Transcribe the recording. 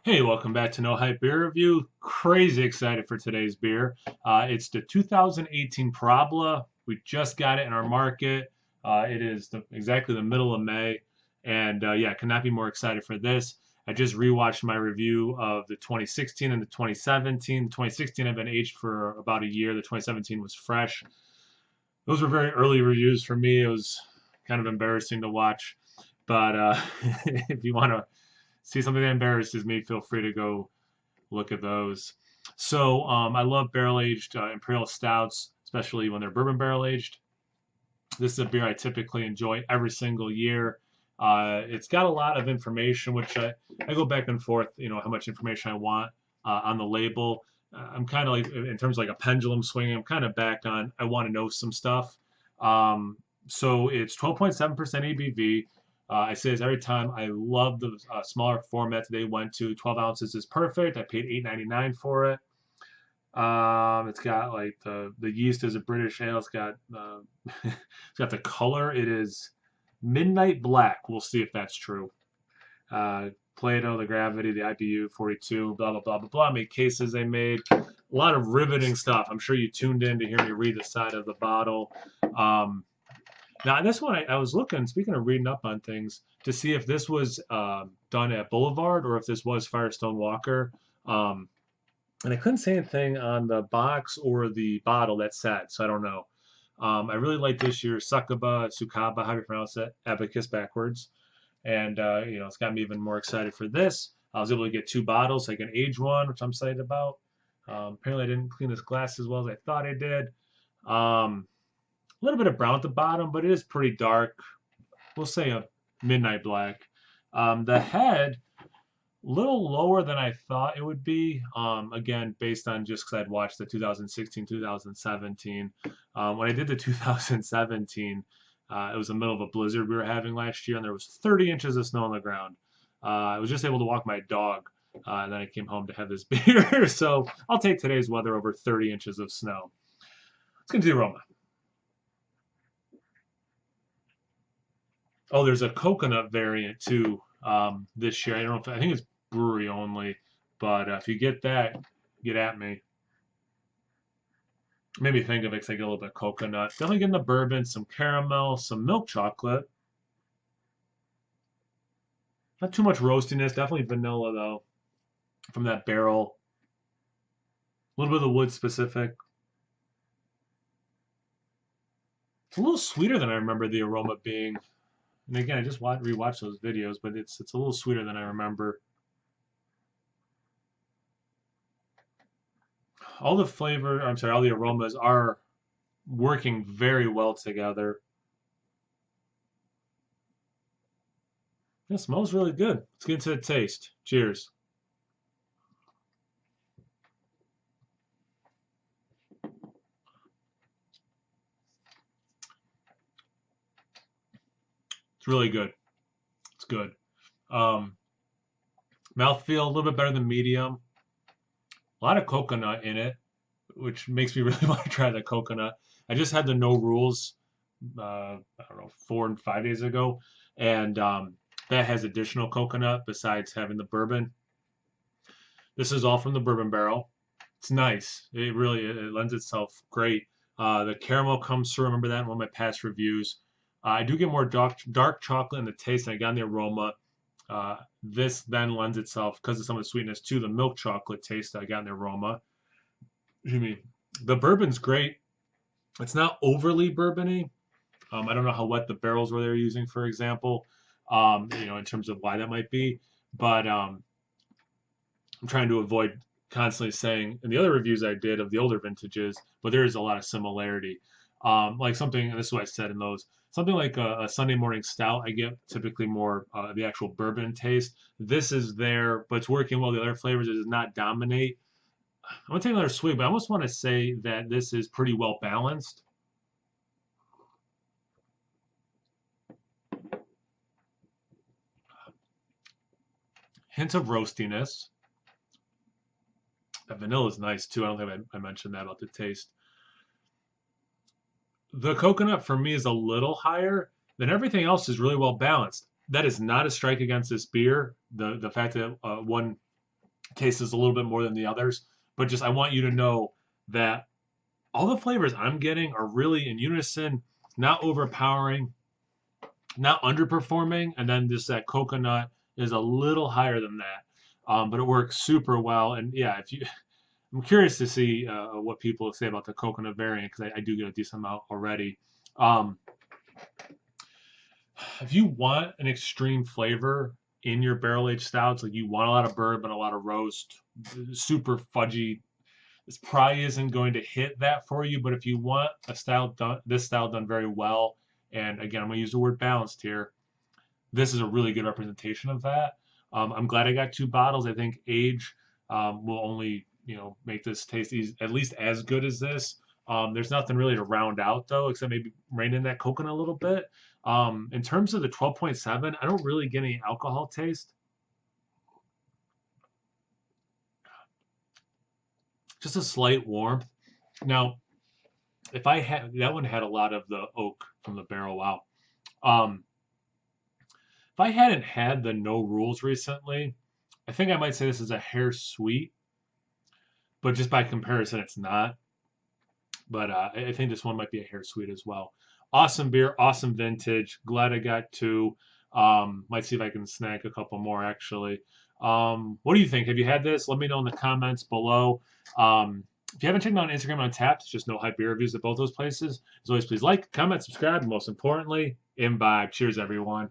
Hey, welcome back to No Hype Beer Review. Crazy excited for today's beer. It's the 2018 Parabola. We just got it in our market. It is exactly the middle of May, and yeah, could not be more excited for this. I just rewatched my review of the 2016 and the 2017. The 2016 had been aged for about a year. The 2017 was fresh. Those were very early reviews for me. It was kind of embarrassing to watch, but if you want to see something that embarrasses me, feel free to go look at those. So I love barrel aged imperial stouts, especially when they're bourbon barrel aged. This is a beer I typically enjoy every single year. It's got a lot of information, which I go back and forth, how much information I want on the label. I'm kind of like, in terms of like a pendulum swinging, I'm kind of back on, I want to know some stuff. So it's 12.7% ABV. I say this every time. I love the smaller format they went to. 12 ounces is perfect. I paid $8.99 for it. It's got like the yeast is a British ale. It's got it's got the color. It is midnight black. We'll see if that's true. Plato, the gravity, the IBU 42, blah blah blah blah blah. How many cases they made? A lot of riveting stuff. I'm sure you tuned in to hear me read the side of the bottle. Um, Now, this one, I was looking, speaking of reading up on things, to see if this was done at Boulevard or if this was Firestone Walker. Um, and I couldn't see anything on the box or the bottle that said, so I don't know. I really like this year's Sukaba, how do you pronounce it? Abacus backwards. And, it's got me even more excited for this. I was able to get two bottles, like an age one, which I'm excited about. Apparently, I didn't clean this glass as well as I thought I did. A little bit of brown at the bottom, but it is pretty dark. We'll say a midnight black. The head, a little lower than I thought it would be. Again, based on just because I'd watched the 2016, 2017. When I did the 2017, it was the middle of a blizzard we were having last year, and there was 30 inches of snow on the ground. I was just able to walk my dog, and then I came home to have this beer. So I'll take today's weather over 30 inches of snow. Let's get to the aroma. Oh, there's a coconut variant too this year. I don't know if I think it's brewery only, but if you get that, get at me. Maybe think of it 'cause I get a little bit of coconut. Definitely getting the bourbon, some caramel, some milk chocolate. Not too much roastiness. Definitely vanilla though from that barrel. A little bit of the wood specific. It's a little sweeter than I remember the aroma being. And again, I just rewatched those videos, but it's a little sweeter than I remember. All the flavor, I'm sorry, all the aromas are working very well together. It smells really good. Let's get into the taste. Cheers. It's really good. It's good. Um, Mouthfeel a little bit better than medium. A lot of coconut in it, which makes me really want to try the coconut. I just had the no rules, I don't know, 4 and 5 days ago, and that has additional coconut besides having the bourbon. This is all from the bourbon barrel. It's nice. It lends itself great. The caramel comes through. I remember that in one of my past reviews. I do get more dark chocolate in the taste, and I got in the aroma. This then lends itself, because of some of the sweetness, to the milk chocolate taste that I got in the aroma. Excuse me. The bourbon's great. It's not overly bourbony. I don't know how wet the barrels were they're using, for example, in terms of why that might be. But I'm trying to avoid constantly saying in the other reviews I did of the older vintages, but there is a lot of similarity. Like something, and this is what I said in those, something like a Sunday morning stout, I get typically more the actual bourbon taste. This is there, but it's working well. The other flavors it does not dominate. I'm gonna take another swig, but I almost want to say that this is pretty well balanced. Hint of roastiness. The vanilla is nice too. I don't think I mentioned that about the taste. The coconut for me is a little higher. Then everything else is really well balanced. That is not a strike against this beer. The fact that one tastes a little bit more than the others. But just I want you to know that all the flavors I'm getting are really in unison, not overpowering, not underperforming, and then just that coconut is a little higher than that. But it works super well. And yeah, if you, I'm curious to see what people say about the coconut variant because I do get a decent amount already. Um, if you want an extreme flavor in your barrel aged stouts, like you want a lot of bourbon, a lot of roast, super fudgy, this probably isn't going to hit that for you. But if you want a style done, this style done very well, and again, I'm going to use the word balanced here, this is a really good representation of that. I'm glad I got two bottles. I think age will only make this taste at least as good as this. There's nothing really to round out though, except maybe rein in that coconut a little bit. In terms of the 12.7, I don't really get any alcohol taste. Just a slight warmth. Now, if I had that one had a lot of the oak from the barrel. Wow. Um, if I hadn't had the no rules recently, I think I might say this is a hair sweet, but just by comparison, it's not. But I think this one might be a hair sweet as well. Awesome beer, awesome vintage. Glad I got two. Might see if I can snag a couple more actually. What do you think? Have you had this? Let me know in the comments below. If you haven't checked me out on Instagram on Tapped, it's just No Hype Beer Reviews at both those places. As always, please like, comment, subscribe, and most importantly, imbibe. Cheers, everyone.